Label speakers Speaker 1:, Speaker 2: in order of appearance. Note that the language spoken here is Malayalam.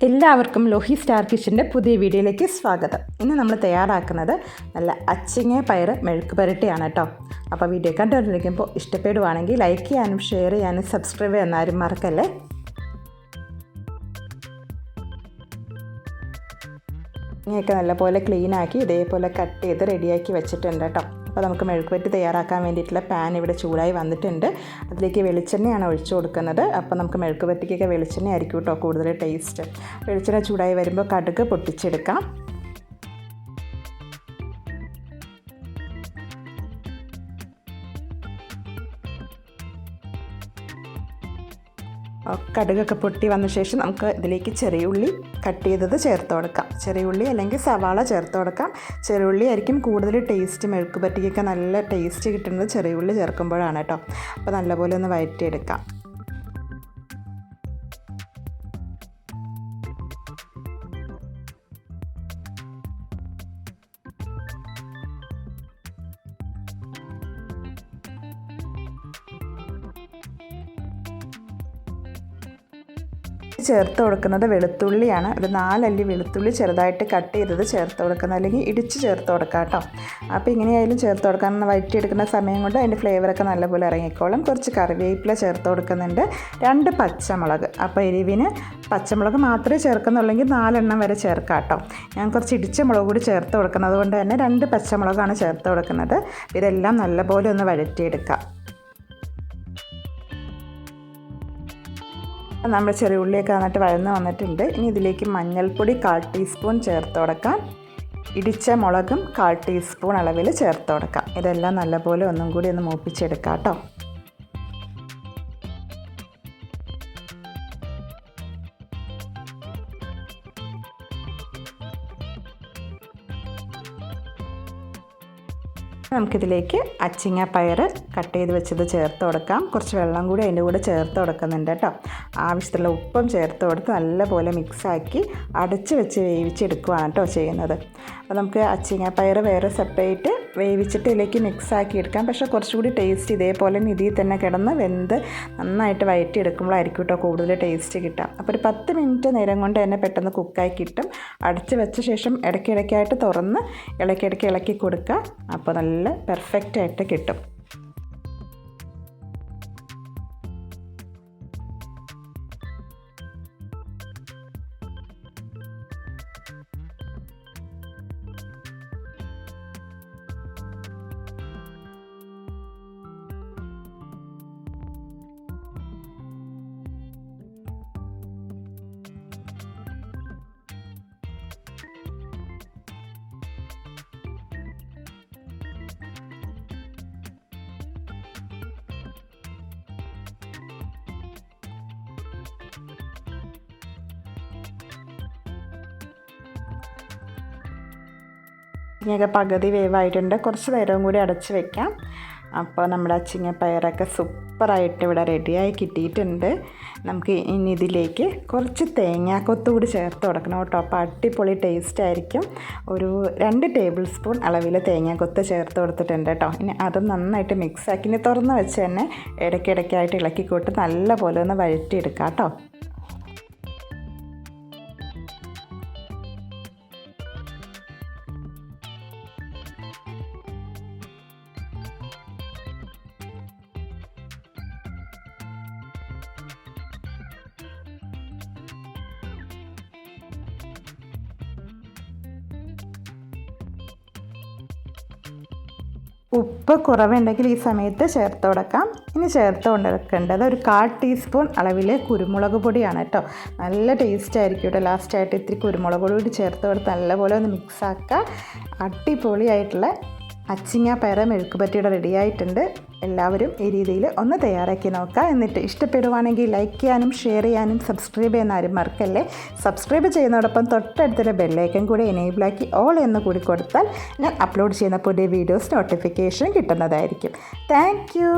Speaker 1: എല്ലാവർക്കും ലോഹി സ്റ്റാർ കിച്ചൻ്റെ പുതിയ വീഡിയോയിലേക്ക് സ്വാഗതം. ഇന്ന് നമ്മൾ തയ്യാറാക്കുന്നത് നല്ല അച്ചിങ്ങ പയർ മെഴുക്ക് പുരട്ടിയാണ് കേട്ടോ. അപ്പോൾ വീഡിയോ കണ്ടുകൊണ്ടിരിക്കുമ്പോൾ ഇഷ്ടപ്പെടുവാണെങ്കിൽ ലൈക്ക് ചെയ്യാനും ഷെയർ ചെയ്യാനും സബ്സ്ക്രൈബ് ചെയ്യാനും മറക്കല്ലേ. ഇങ്ങനെയൊക്കെ നല്ലപോലെ ക്ലീനാക്കി ഇതേപോലെ കട്ട് ചെയ്ത് റെഡിയാക്കി വെച്ചിട്ടുണ്ട് കേട്ടോ. അപ്പോൾ നമുക്ക് മെഴുക്ക് പുരട്ടി തയ്യാറാക്കാൻ വേണ്ടിയിട്ടുള്ള പാൻ ഇവിടെ ചൂടായി വന്നിട്ടുണ്ട്. അതിലേക്ക് വെളിച്ചെണ്ണയാണ് ഒഴിച്ചു കൊടുക്കുന്നത്. അപ്പോൾ നമുക്ക് മെഴുക്ക് പുരട്ടിക്കൊക്കെ വെളിച്ചെണ്ണ ആയിരിക്കും കേട്ടോ കൂടുതൽ ടേസ്റ്റ്. വെളിച്ചെണ്ണ ചൂടായി വരുമ്പോൾ കടുക് പൊട്ടിച്ചെടുക്കാം. കടുകൊക്കെ പൊട്ടി വന്ന ശേഷം നമുക്ക് ഇതിലേക്ക് ചെറിയ ഉള്ളി കട്ട് ചെയ്തത് ചേർത്ത് കൊടുക്കാം. ചെറിയ ഉള്ളി അല്ലെങ്കിൽ സവാള ചേർത്ത് കൊടുക്കാം. ചെറിയ ഉള്ളി ആയിരിക്കും കൂടുതൽ ടേസ്റ്റ്. മെഴുക്ക് പുരട്ടിക്കൊക്കെ നല്ല ടേസ്റ്റ് കിട്ടുന്നത് ചെറിയ ഉള്ളി ചേർക്കുമ്പോഴാണ് കേട്ടോ. അപ്പോൾ നല്ലപോലെ ഒന്ന് വഴറ്റിയെടുക്കാം. ചേർത്ത് കൊടുക്കുന്നത് വെളുത്തുള്ളിയാണ്. ഒരു 4 അല്ലി വെളുത്തുള്ളി ചെറുതായിട്ട് കട്ട് ചെയ്തത് ചേർത്ത് കൊടുക്കുന്നത്, അല്ലെങ്കിൽ ഇടിച്ച് ചേർത്ത് കൊടുക്കാം കേട്ടോ. അപ്പോൾ ഇങ്ങനെയായാലും ചേർത്ത് കൊടുക്കാൻ വഴറ്റിയെടുക്കുന്ന സമയം കൊണ്ട് അതിൻ്റെ ഫ്ലേവറൊക്കെ നല്ലപോലെ ഇറങ്ങിക്കോളും. കുറച്ച് കറിവേപ്പില ചേർത്ത് കൊടുക്കുന്നുണ്ട്. 2 പച്ചമുളക്. അപ്പോൾ എരിവിന് പച്ചമുളക് മാത്രമേ ചേർക്കുന്നുള്ളെങ്കിൽ 4 എണ്ണം വരെ ചേർക്കാം കേട്ടോ. ഞാൻ കുറച്ച് ഇടിച്ച മുളക് കൂടി ചേർത്ത് കൊടുക്കുന്നത് കൊണ്ട് തന്നെ 2 പച്ചമുളകാണ് ചേർത്ത് കൊടുക്കുന്നത്. ഇതെല്ലാം നല്ലപോലെ ഒന്ന് വഴറ്റിയെടുക്കാം. നമ്മൾ ചെറിയ ഉള്ളിയൊക്കെ നന്നായിട്ട് വഴന്ന് വന്നിട്ടുണ്ട്. ഇനി ഇതിലേക്ക് മഞ്ഞൾപ്പൊടി 1/4 ടീസ്പൂൺ ചേർത്ത് കൊടുക്കാം. ഇടിച്ച മുളകും 1/4 ടീസ്പൂൺ അളവിൽ ചേർത്ത് കൊടുക്കാം. ഇതെല്ലാം നല്ലപോലെ ഒന്നും കൂടി ഒന്ന് മൂപ്പിച്ചെടുക്കാം കേട്ടോ. നമുക്കിതിലേക്ക് അച്ചിങ്ങ പയർ കട്ട് ചെയ്ത് വെച്ചത് ചേർത്ത് കൊടുക്കാം. കുറച്ച് വെള്ളം കൂടി അതിൻ്റെ കൂടെ ചേർത്ത് കൊടുക്കുന്നുണ്ട് കേട്ടോ. ആവശ്യത്തിലുള്ള ഉപ്പും ചേർത്ത് കൊടുത്ത് നല്ലപോലെ മിക്സാക്കി അടച്ച് വെച്ച് വേവിച്ചെടുക്കുകയാണ് കേട്ടോ ചെയ്യുന്നത്. അപ്പോൾ നമുക്ക് അച്ചിങ്ങ പയർ വേറെ സെപ്പറേറ്റ് വേവിച്ചിട്ട് ഇതിലേക്ക് മിക്സാക്കി എടുക്കാം. പക്ഷേ കുറച്ചുകൂടി ടേസ്റ്റ് ഇതേപോലെ ഇതിൽ തന്നെ കിടന്ന് വെന്ത് നന്നായിട്ട് വഴറ്റിയെടുക്കുമ്പോഴായിരിക്കും കേട്ടോ കൂടുതൽ ടേസ്റ്റ് കിട്ടുക. അപ്പോൾ ഒരു 10 മിനിറ്റ് നേരം കൊണ്ട് തന്നെ പെട്ടെന്ന് കുക്കായി കിട്ടും. അടച്ച് വെച്ച ശേഷം ഇടയ്ക്കിടയ്ക്കായിട്ട് തുറന്ന് ഇടയ്ക്കിടയ്ക്ക് ഇളക്കി കൊടുക്കുക. അപ്പോൾ നല്ല പെർഫെക്റ്റ് ആയിട്ട് കിട്ടും. ഇങ്ങനെയൊക്കെ പകുതി വേവായിട്ടുണ്ട്. കുറച്ച് നേരവും കൂടി അടച്ച് വെക്കാം. അപ്പോൾ നമ്മുടെ അച്ചിങ്ങ പയറൊക്കെ സൂപ്പറായിട്ട് ഇവിടെ റെഡിയായി കിട്ടിയിട്ടുണ്ട്. നമുക്ക് ഇനി ഇതിലേക്ക് കുറച്ച് തേങ്ങാക്കൊത്ത് കൂടി ചേർത്ത് കൊടുക്കണം കേട്ടോ. അപ്പോൾ അടിപൊളി ടേസ്റ്റ് ആയിരിക്കും. ഒരു 2 ടേബിൾ സ്പൂൺ അളവിൽ തേങ്ങാക്കൊത്ത് ചേർത്ത് കൊടുത്തിട്ടുണ്ട് കേട്ടോ. ഇനി അത് നന്നായിട്ട് മിക്സാക്കി ഇനി തുറന്ന് വെച്ച് തന്നെ ഇടയ്ക്കിടയ്ക്കായിട്ട് ഇളക്കിക്കൂട്ട് നല്ലപോലെ ഒന്ന് വഴറ്റിയെടുക്കാം കേട്ടോ. ഉപ്പ് കുറവുണ്ടെങ്കിൽ ഈ സമയത്ത് ചേർത്ത് കൊടുക്കാം. ഇനി ചേർത്ത് കൊടുക്കേണ്ടത് ഒരു 1/4 ടീസ്പൂൺ അളവിൽ കുരുമുളക് പൊടിയാണ് കേട്ടോ. നല്ല ടേസ്റ്റ് ആയിരിക്കും കേട്ടോ. ലാസ്റ്റായിട്ട് ഇത്തിരി കുരുമുളക് പൊടി കൂടി ചേർത്ത് കൊടുത്ത് നല്ലപോലെ ഒന്ന് മിക്സാക്കുക. അടിപൊളിയായിട്ടുള്ള അച്ചിങ്ങ പയർ മെഴുക്ക് പുരട്ടിയുടെ റെഡിയായിട്ടുണ്ട്. എല്ലാവരും ഈ രീതിയിൽ ഒന്ന് തയ്യാറാക്കി നോക്കുക. എന്നിട്ട് ഇഷ്ടപ്പെടുവാണെങ്കിൽ ലൈക്ക് ചെയ്യാനും ഷെയർ ചെയ്യാനും സബ്സ്ക്രൈബ് ചെയ്യാനും മറക്കല്ലേ. സബ്സ്ക്രൈബ് ചെയ്യുന്നതോടൊപ്പം തൊട്ടടുത്തുള്ള ബെല്ലൈക്കൻ കൂടി എനേബിളാക്കി ഓൾ എന്ന് കൂടി കൊടുത്താൽ ഞാൻ അപ്ലോഡ് ചെയ്യുന്ന പുതിയ വീഡിയോസ് നോട്ടിഫിക്കേഷൻ കിട്ടുന്നതായിരിക്കും. Thank you.